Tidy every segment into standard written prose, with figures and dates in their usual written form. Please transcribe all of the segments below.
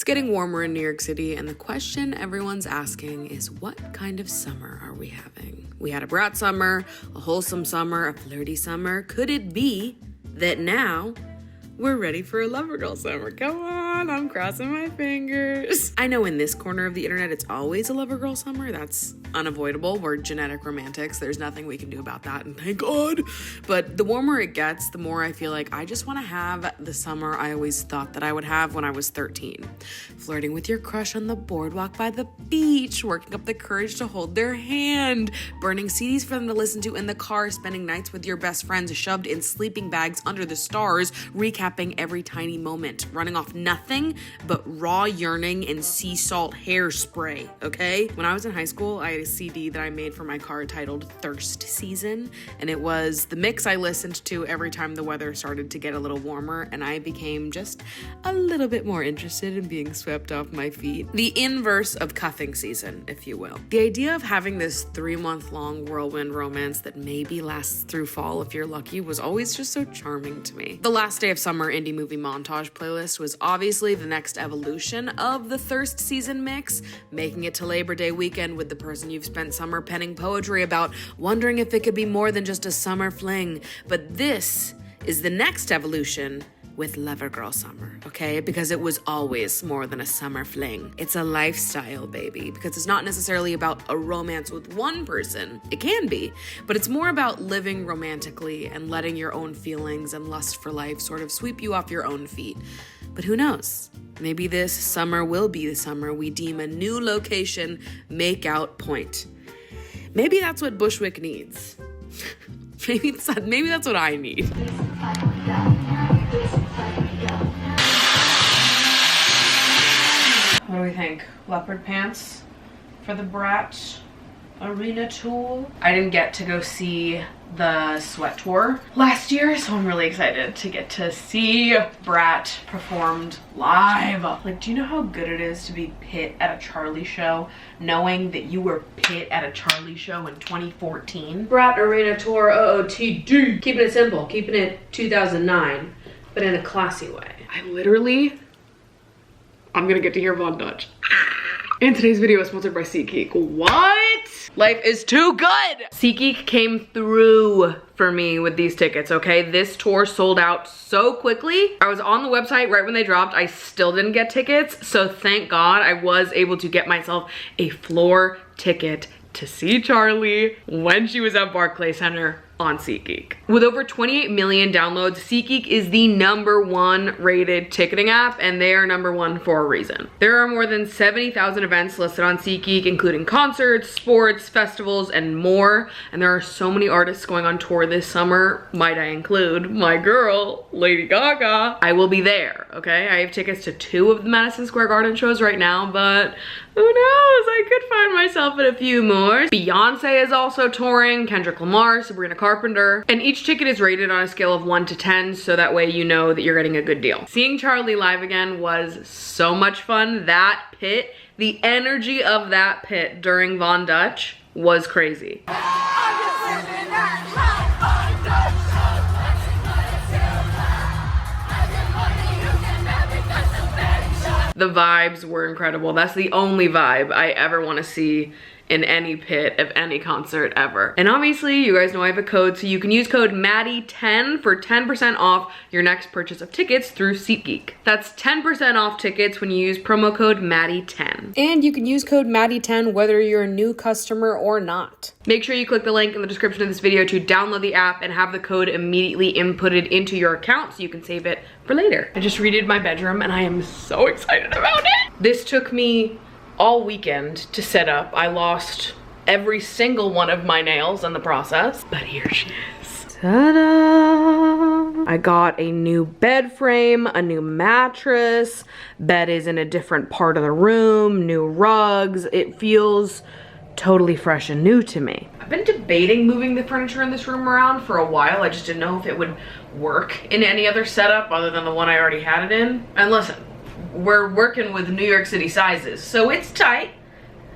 getting warmer in New York City, and the question everyone's asking is, what kind of summer are we having? We had a brat summer, a wholesome summer, a flirty summer. Could it be that now we're ready for a lover girl summer? Come on, I'm crossing my fingers. I know in this corner of the internet, it's always a lover girl summer. That's unavoidable. We're genetic romantics. There's nothing we can do about that, and thank God. But the warmer it gets, the more I feel like I just want to have the summer I always thought that I would have when I was 13. Flirting with your crush on the boardwalk by the beach, working up the courage to hold their hand, burning CDs for them to listen to in the car, spending nights with your best friends shoved in sleeping bags under the stars, recapping every tiny moment, running off nothing but raw yearning and sea salt hairspray, okay? When I was in high school, I had a CD that I made for my car titled Thirst Season, and it was the mix I listened to every time the weather started to get a little warmer, and I became just a little bit more interested in being swept off my feet. The inverse of cuffing season, if you will. The idea of having this 3-month-long whirlwind romance that maybe lasts through fall if you're lucky was always just so charming to me. The last day of summer indie movie montage playlist was obviously the next evolution of the Thirst Season mix, making it to Labor Day weekend with the person you've spent summer penning poetry about, wondering if it could be more than just a summer fling. But this is the next evolution with Lover Girl Summer, okay? Because it was always more than a summer fling. It's a lifestyle, baby, because it's not necessarily about a romance with one person. It can be, but it's more about living romantically and letting your own feelings and lust for life sort of sweep you off your own feet. But who knows? Maybe this summer will be the summer we deem a new location make-out point. Maybe that's what Bushwick needs. maybe that's what I need. What do we think? Leopard pants for the Brat arena tour? I didn't get to go see the Sweat Tour last year, so I'm really excited to get to see Brat performed live. Like, do you know how good it is to be Pit at a Charli show, knowing that you were Pit at a Charli show in 2014? Brat Arena Tour OOTD. Keeping it simple, keeping it 2009, but in a classy way. I'm gonna get to hear Von Dutch. And today's video is sponsored by SeatGeek. What? Life is too good! SeatGeek came through for me with these tickets, okay? This tour sold out so quickly. I was on the website right when they dropped. I still didn't get tickets, so thank God I was able to get myself a floor ticket to see Charli when she was at Barclays Center on SeatGeek. With over 28 million downloads, SeatGeek is the #1 rated ticketing app, and they are #1 for a reason. There are more than 70,000 events listed on SeatGeek, including concerts, sports, festivals, and more. And there are so many artists going on tour this summer, might I include my girl, Lady Gaga. I will be there, okay? I have tickets to 2 of the Madison Square Garden shows right now, but who knows? I could find myself at a few more. Beyonce is also touring, Kendrick Lamar, Sabrina Carpenter, and each ticket is rated on a scale of 1 to 10, so that way you know that you're getting a good deal. Seeing Charli live again was so much fun. That pit, the energy of that pit during Von Dutch was crazy. The vibes were incredible. That's the only vibe I ever want to see in any pit of any concert ever. And obviously, you guys know I have a code, so you can use code Maddie10 for 10% off your next purchase of tickets through SeatGeek. That's 10% off tickets when you use promo code Maddie10. And you can use code Maddie10 whether you're a new customer or not. Make sure you click the link in the description of this video to download the app and have the code immediately inputted into your account so you can save it for later. I just redid my bedroom and I am so excited about it. This took me all weekend to set up. I lost every single one of my nails in the process, but here she is. Ta-da! I got a new bed frame, a new mattress, bed is in a different part of the room, new rugs. It feels totally fresh and new to me. I've been debating moving the furniture in this room around for a while. I just didn't know if it would work in any other setup other than the one I already had it in. And listen, we're working with New York City sizes, so it's tight.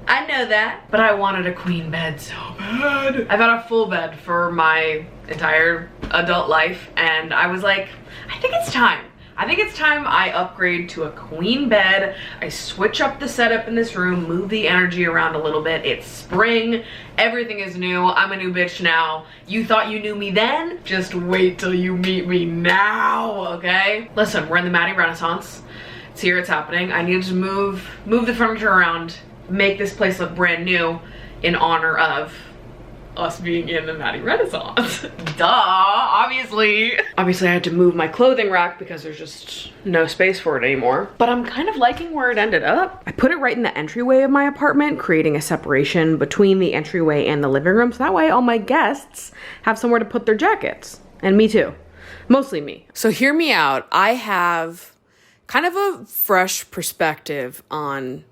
I know that, but I wanted a queen bed so bad. I've had a full bed for my entire adult life, and I was like, I think it's time. I think it's time I upgrade to a queen bed. I switch up the setup in this room, move the energy around a little bit. It's spring, everything is new. I'm a new bitch now. You thought you knew me then? Just wait till you meet me now, okay? Listen, we're in the Maddie Renaissance. It's here, it's happening. I need to move the furniture around, make this place look brand new in honor of us being in the Maddie Renaissance. Duh, obviously. Obviously I had to move my clothing rack because there's just no space for it anymore. But I'm kind of liking where it ended up. I put it right in the entryway of my apartment, creating a separation between the entryway and the living room. So that way all my guests have somewhere to put their jackets. And me too. Mostly me. So hear me out. I have kind of a fresh perspective on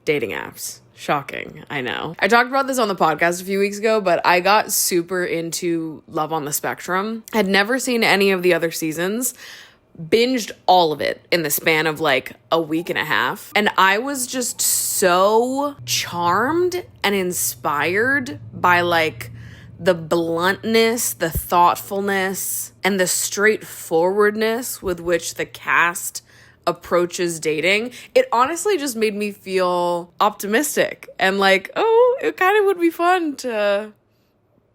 dating apps. Shocking, I know. I talked about this on the podcast a few weeks ago, but I got super into Love on the Spectrum. Had never seen any of the other seasons, binged all of it in the span of like a week and a half. And I was just so charmed and inspired by like the bluntness, the thoughtfulness, and the straightforwardness with which the cast approaches dating. It honestly just made me feel optimistic and like, oh, it kind of would be fun to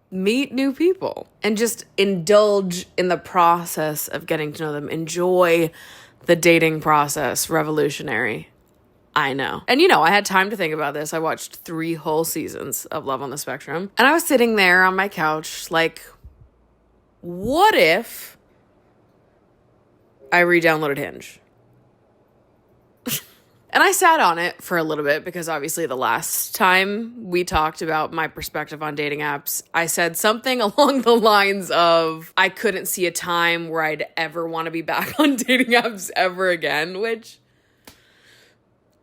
meet new people and just indulge in the process of getting to know them. Enjoy the dating process. Revolutionary. I know. And you know, I had time to think about this. I watched 3 whole seasons of Love on the Spectrum and I was sitting there on my couch like, what if I re-downloaded Hinge? And I sat on it for a little bit because obviously the last time we talked about my perspective on dating apps, I said something along the lines of I couldn't see a time where I'd ever want to be back on dating apps ever again, which,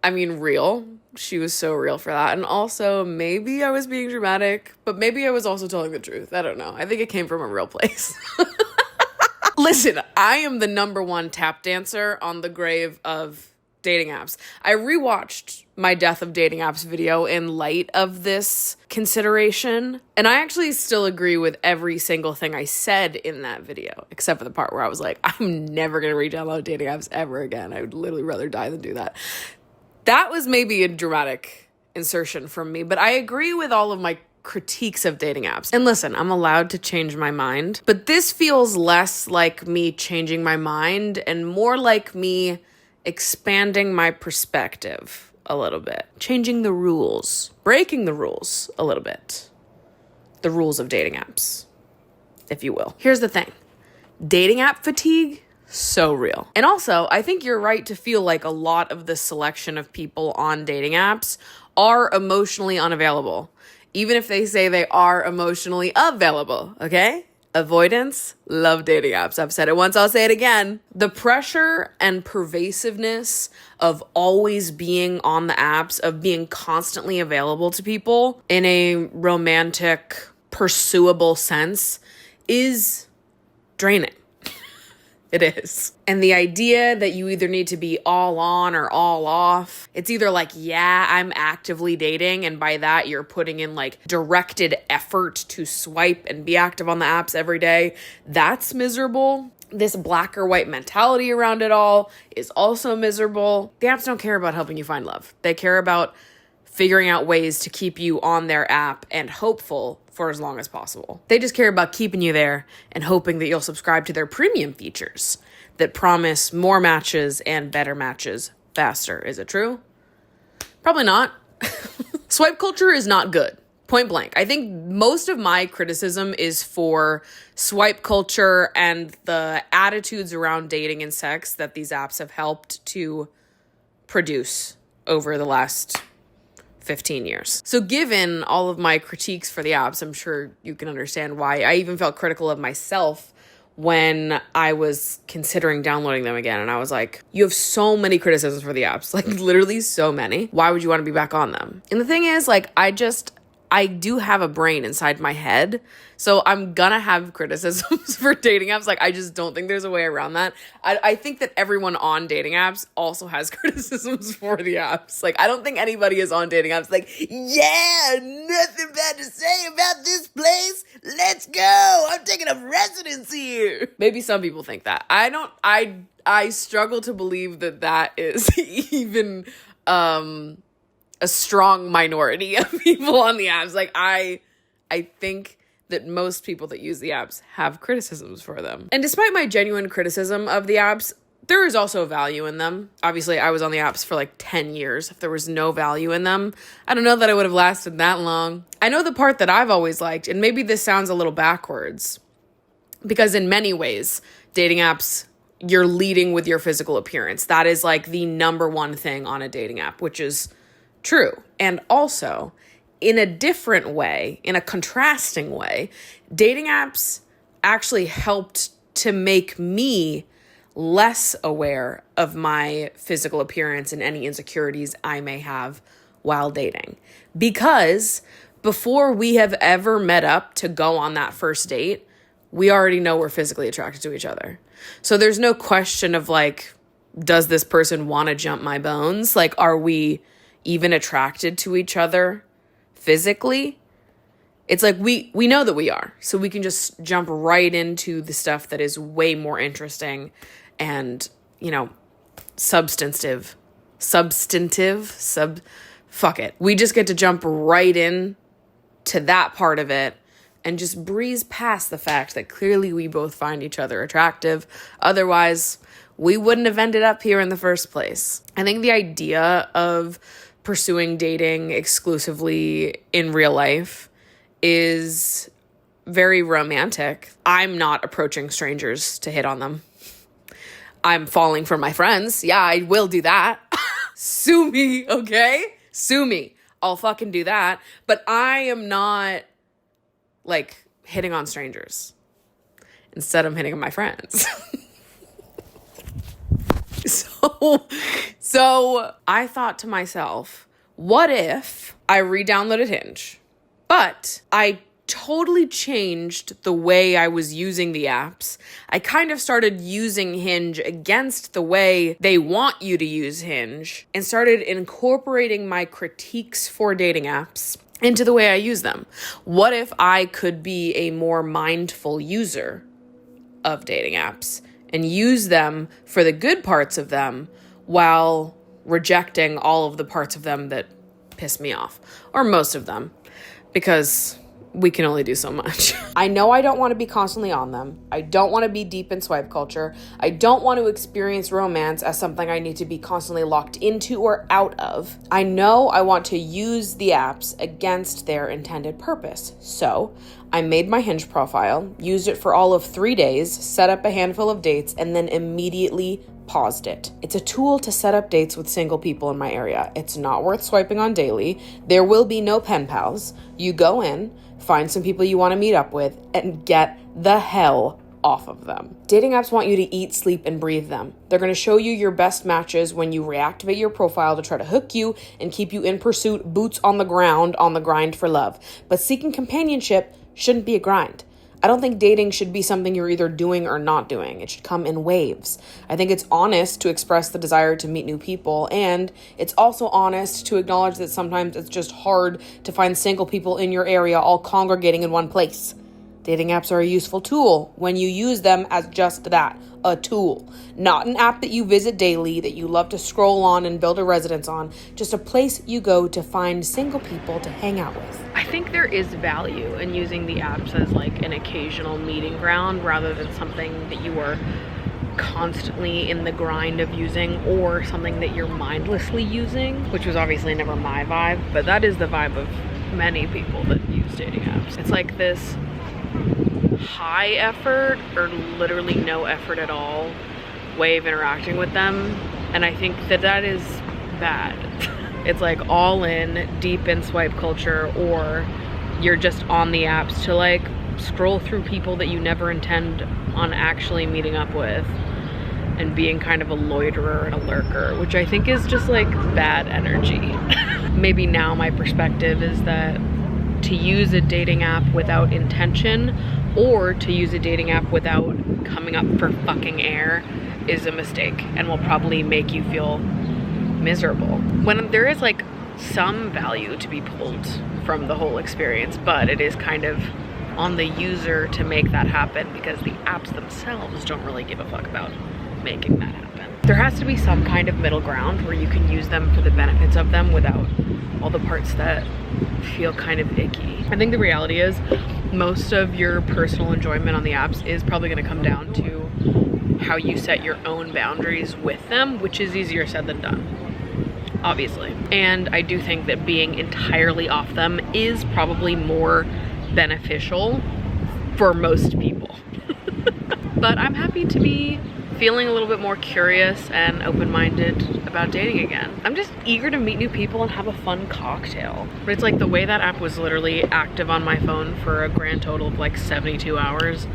I mean, real. She was so real for that. And also maybe I was being dramatic, but maybe I was also telling the truth. I don't know. I think it came from a real place. Listen, I am the #1 tap dancer on the grave of dating apps. I rewatched my Death of Dating Apps video in light of this consideration, and I actually still agree with every single thing I said in that video, except for the part where I was like, I'm never gonna re-download dating apps ever again. I would literally rather die than do that. That was maybe a dramatic insertion from me, but I agree with all of my critiques of dating apps. And listen, I'm allowed to change my mind, but this feels less like me changing my mind and more like me expanding my perspective a little bit, changing the rules, breaking the rules a little bit, the rules of dating apps, if you will. Here's the thing, dating app fatigue, so real. And also, I think you're right to feel like a lot of the selection of people on dating apps are emotionally unavailable, even if they say they are emotionally available, okay? Avoidance, love dating apps. I've said it once, I'll say it again. The pressure and pervasiveness of always being on the apps, of being constantly available to people in a romantic, pursuable sense is draining. It is. And the idea that you either need to be all on or all off, it's either like, yeah, I'm actively dating, and by that you're putting in like directed effort to swipe and be active on the apps every day. That's miserable. This black or white mentality around it all is also miserable. The apps don't care about helping you find love. They care about figuring out ways to keep you on their app and hopeful for as long as possible. They just care about keeping you there and hoping that you'll subscribe to their premium features that promise more matches and better matches faster. Is it true? Probably not. Swipe culture is not good. Point blank. I think most of my criticism is for swipe culture and the attitudes around dating and sex that these apps have helped to produce over the last 15 years. So given all of my critiques for the apps, I'm sure you can understand why I even felt critical of myself when I was considering downloading them again. And I was like, you have so many criticisms for the apps, like literally so many. Why would you want to be back on them? And the thing is, like, I do have a brain inside my head, so I'm gonna have criticisms for dating apps. Like, I just don't think there's a way around that. I think that everyone on dating apps also has criticisms for the apps. Like, I don't think anybody is on dating apps like, yeah, nothing bad to say about this place. Let's go. I'm taking up residence here. Maybe some people think that. I I struggle to believe that is even a strong minority of people on the apps. Like, I think that most people that use the apps have criticisms for them. And despite my genuine criticism of the apps, there is also value in them. Obviously, I was on the apps for like 10 years. If there was no value in them, I don't know that I would have lasted that long. I know the part that I've always liked, and maybe this sounds a little backwards, because in many ways, dating apps, you're leading with your physical appearance. That is like the number one thing on a dating app, which is true. And also, in a different way, in a contrasting way, dating apps actually helped to make me less aware of my physical appearance and any insecurities I may have while dating. Because before we have ever met up to go on that first date, we already know we're physically attracted to each other. So there's no question of like, does this person want to jump my bones? Like, are we even attracted to each other physically? It's like we know that we are. So we can just jump right into the stuff that is way more interesting and, substantive. Fuck it. We just get to jump right in to that part of it and just breeze past the fact that clearly we both find each other attractive. Otherwise, we wouldn't have ended up here in the first place. I think the idea of pursuing dating exclusively in real life is very romantic. I'm not approaching strangers to hit on them. I'm falling for my friends. Yeah, I will do that. Sue me, okay? Sue me. I'll fucking do that. But I am not, like, hitting on strangers. Instead, I'm hitting on my friends. So I thought to myself, what if I re-downloaded Hinge, but I totally changed the way I was using the apps. I kind of started using Hinge against the way they want you to use Hinge and started incorporating my critiques for dating apps into the way I use them. What if I could be a more mindful user of dating apps and use them for the good parts of them while rejecting all of the parts of them that piss me off, or most of them, because we can only do so much. I know I don't want to be constantly on them. I don't want to be deep in swipe culture. I don't want to experience romance as something I need to be constantly locked into or out of. I know I want to use the apps against their intended purpose. So I made my Hinge profile, used it for all of 3 days, set up a handful of dates, and then immediately paused it. It's a tool to set up dates with single people in my area. It's not worth swiping on daily. There will be no pen pals. You go in, find some people you want to meet up with, and get the hell off of them. Dating apps want you to eat, sleep, and breathe them. They're going to show you your best matches when you reactivate your profile to try to hook you and keep you in pursuit, boots on the ground, on the grind for love. But seeking companionship shouldn't be a grind. I don't think dating should be something you're either doing or not doing. It should come in waves. I think it's honest to express the desire to meet new people, and it's also honest to acknowledge that sometimes it's just hard to find single people in your area all congregating in one place. Dating apps are a useful tool when you use them as just that, a tool. Not an app that you visit daily, that you love to scroll on and build a residence on, just a place you go to find single people to hang out with. I think there is value in using the apps as like an occasional meeting ground rather than something that you are constantly in the grind of using, or something that you're mindlessly using, which was obviously never my vibe, but that is the vibe of many people that use dating apps. It's like this high effort or literally no effort at all way of interacting with them, and I think that is bad. It's like all in, deep in swipe culture, or you're just on the apps to like scroll through people that you never intend on actually meeting up with and being kind of a loiterer and a lurker, which I think is just like bad energy. Maybe now my perspective is that to use a dating app without intention, or to use a dating app without coming up for fucking air, is a mistake and will probably make you feel miserable. When there is like some value to be pulled from the whole experience, but it is kind of on the user to make that happen, because the apps themselves don't really give a fuck about making that happen. There has to be some kind of middle ground where you can use them for the benefits of them without all the parts that feel kind of icky. I think the reality is most of your personal enjoyment on the apps is probably going to come down to how you set your own boundaries with them, which is easier said than done, obviously. And I do think that being entirely off them is probably more beneficial for most people. But I'm happy to be feeling a little bit more curious and open-minded about dating again. I'm just eager to meet new people and have a fun cocktail. But it's like the way that app was literally active on my phone for a grand total of like 72 hours.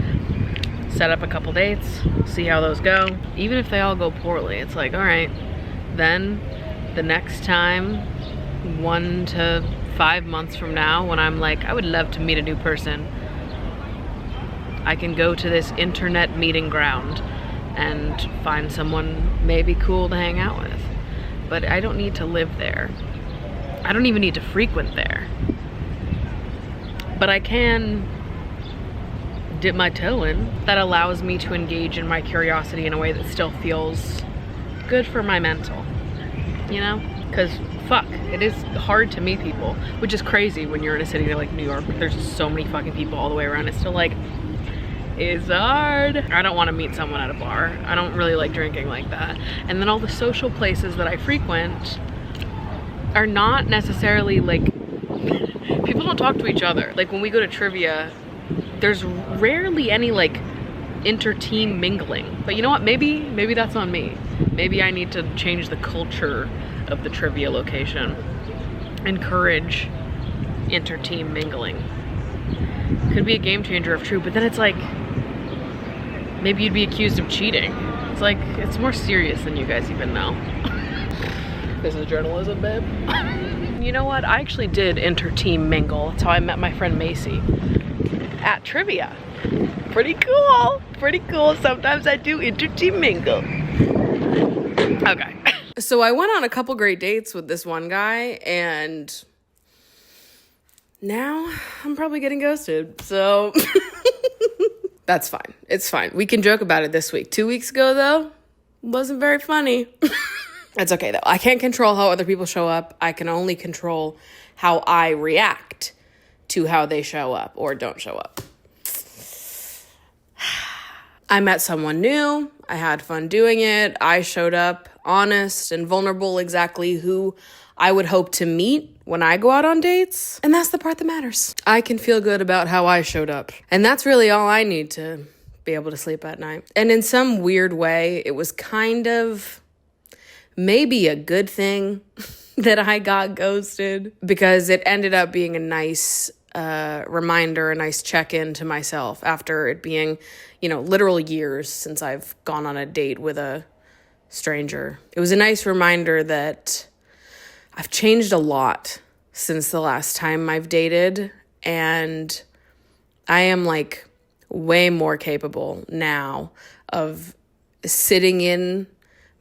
Set up a couple dates, see how those go. Even if they all go poorly, it's like, all right, then the next time, 1 to 5 months from now, when I'm like, I would love to meet a new person, I can go to this internet meeting ground and find someone maybe cool to hang out with. But I don't need to live there. I don't even need to frequent there. But I can dip my toe in. That allows me to engage in my curiosity in a way that still feels good for my mental, you know? Because fuck, it is hard to meet people, which is crazy when you're in a city like New York. There's just so many fucking people all the way around. It's still like, it's hard. I don't want to meet someone at a bar. I don't really like drinking like that. And then all the social places that I frequent are not necessarily like, people don't talk to each other. Like when we go to trivia, there's rarely any like inter-team mingling. But you know what, maybe that's on me. Maybe I need to change the culture of the trivia location. Encourage inter-team mingling. Could be a game changer if true, but then it's like, maybe you'd be accused of cheating. It's like, it's more serious than you guys even know. This is journalism, babe. You know what, I actually did inter-team mingle. That's how I met my friend Macy. At trivia. Pretty cool. Pretty cool. Sometimes I do inter-team mingle. Okay. So I went on a couple great dates with this one guy, and now I'm probably getting ghosted. So that's fine. It's fine. We can joke about it this week. 2 weeks ago, though, wasn't very funny. That's okay, though. I can't control how other people show up. I can only control how I react to how they show up or don't show up. I met someone new. I had fun doing it. I showed up honest and vulnerable, exactly who I would hope to meet when I go out on dates. And that's the part that matters. I can feel good about how I showed up. And that's really all I need to be able to sleep at night. And in some weird way, it was kind of maybe a good thing that I got ghosted, because it ended up being a nice reminder, a nice check-in to myself after it being, literal years since I've gone on a date with a stranger. It was a nice reminder that I've changed a lot since the last time I've dated, and I am like way more capable now of sitting in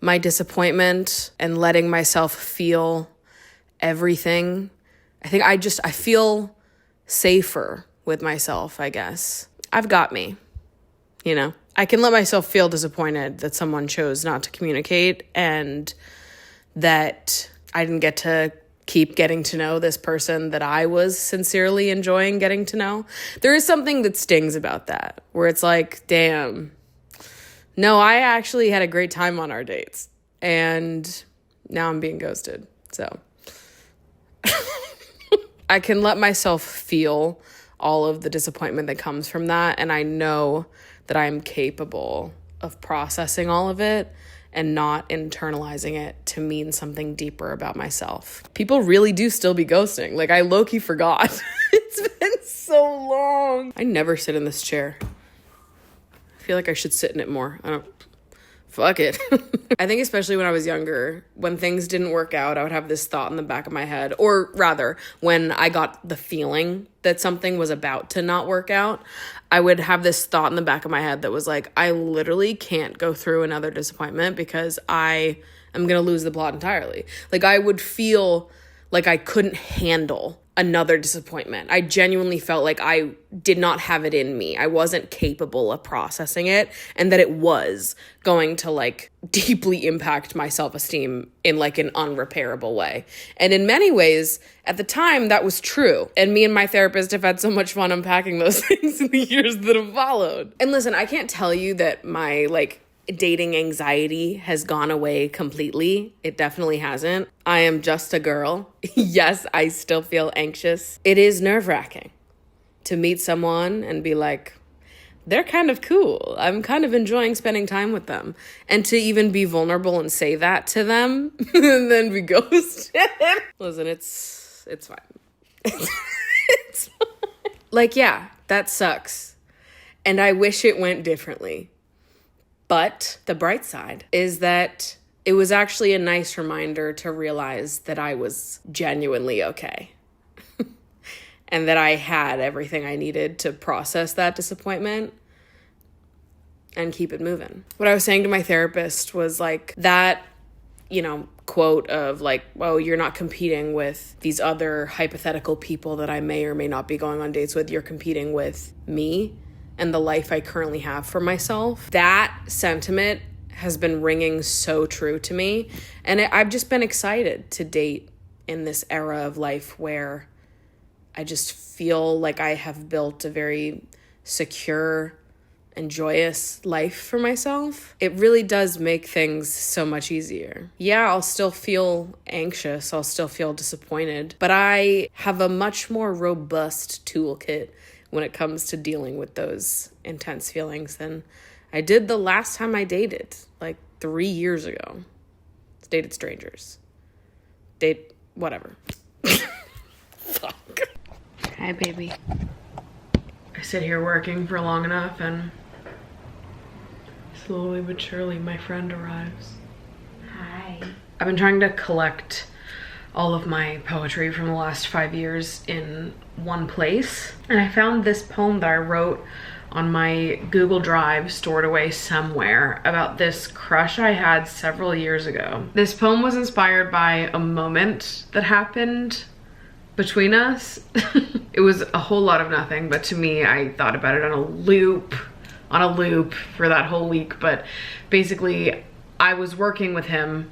my disappointment and letting myself feel everything. I think I feel safer with myself, I guess. I've got me, I can let myself feel disappointed that someone chose not to communicate and that I didn't get to keep getting to know this person that I was sincerely enjoying getting to know. There is something that stings about that, where it's like, damn, no, I actually had a great time on our dates, and now I'm being ghosted. So I can let myself feel all of the disappointment that comes from that, and I know that I'm capable of processing all of it and not internalizing it to mean something deeper about myself. People really do still be ghosting. Like, I low-key forgot. It's been so long. I never sit in this chair. I feel like I should sit in it more. Fuck it. I think especially when I was younger, when things didn't work out, I would have this thought in the back of my head, or rather, when I got the feeling that something was about to not work out, I would have this thought in the back of my head that was like, I literally can't go through another disappointment because I am going to lose the plot entirely. Like, I would feel Like I couldn't handle another disappointment. I genuinely felt like I did not have it in me. I wasn't capable of processing it, and that it was going to like deeply impact my self-esteem in like an unrepairable way. And in many ways, at the time, that was true. And me and my therapist have had so much fun unpacking those things in the years that have followed. And listen, I can't tell you that my like dating anxiety has gone away completely. It definitely hasn't. I am just a girl. Yes, I still feel anxious. It is nerve-wracking to meet someone and be like, they're kind of cool. I'm kind of enjoying spending time with them. And to even be vulnerable and say that to them and then be ghosted. Listen, it's fine. It's fine. Like, yeah, that sucks. And I wish it went differently. But the bright side is that it was actually a nice reminder to realize that I was genuinely okay. And that I had everything I needed to process that disappointment and keep it moving. What I was saying to my therapist was like that, you know, quote of like, well, you're not competing with these other hypothetical people that I may or may not be going on dates with. You're competing with me and the life I currently have for myself. That sentiment has been ringing so true to me. And I've just been excited to date in this era of life where I just feel like I have built a very secure and joyous life for myself. It really does make things so much easier. Yeah, I'll still feel anxious. I'll still feel disappointed. But I have a much more robust toolkit when it comes to dealing with those intense feelings than I did the last time I dated, like 3 years ago. Dated strangers. Whatever. Fuck. Hi, baby. I sit here working for long enough and slowly but surely my friend arrives. Hi. I've been trying to collect all of my poetry from the last 5 years in one place. And I found this poem that I wrote on my Google Drive stored away somewhere about this crush I had several years ago. This poem was inspired by a moment that happened between us. It was a whole lot of nothing, but to me, I thought about it on a loop for that whole week. But basically, I was working with him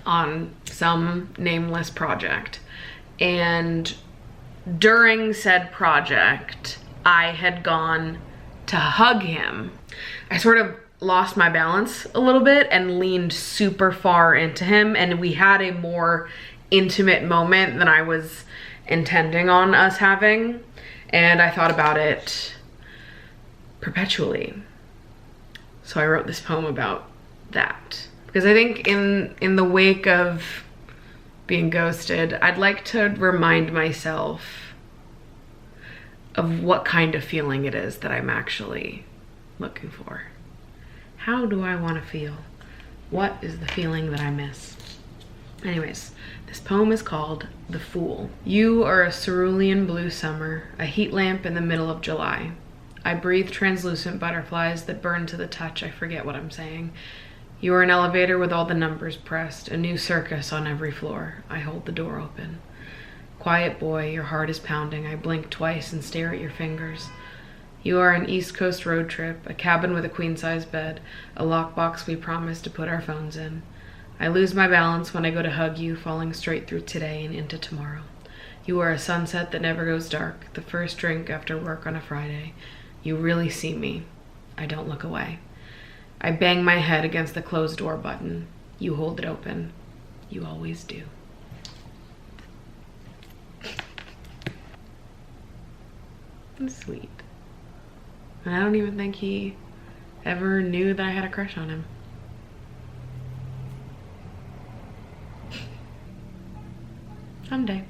on some nameless project, and during said project I had gone to hug him. I sort of lost my balance a little bit and leaned super far into him, and we had a more intimate moment than I was intending on us having, and I thought about it perpetually. So I wrote this poem about that. Because I think in the wake of being ghosted, I'd like to remind myself of what kind of feeling it is that I'm actually looking for. How do I want to feel? What is the feeling that I miss? Anyways, this poem is called The Fool. You are a cerulean blue summer, a heat lamp in the middle of July. I breathe translucent butterflies that burn to the touch. I forget what I'm saying. You are an elevator with all the numbers pressed, a new circus on every floor. I hold the door open. Quiet boy, your heart is pounding. I blink twice and stare at your fingers. You are an East Coast road trip, a cabin with a queen-size bed, a lockbox we promised to put our phones in. I lose my balance when I go to hug you, falling straight through today and into tomorrow. You are a sunset that never goes dark, the first drink after work on a Friday. You really see me. I don't look away. I bang my head against the closed door button. You hold it open. You always do. That's sweet. And I don't even think he ever knew that I had a crush on him. Someday.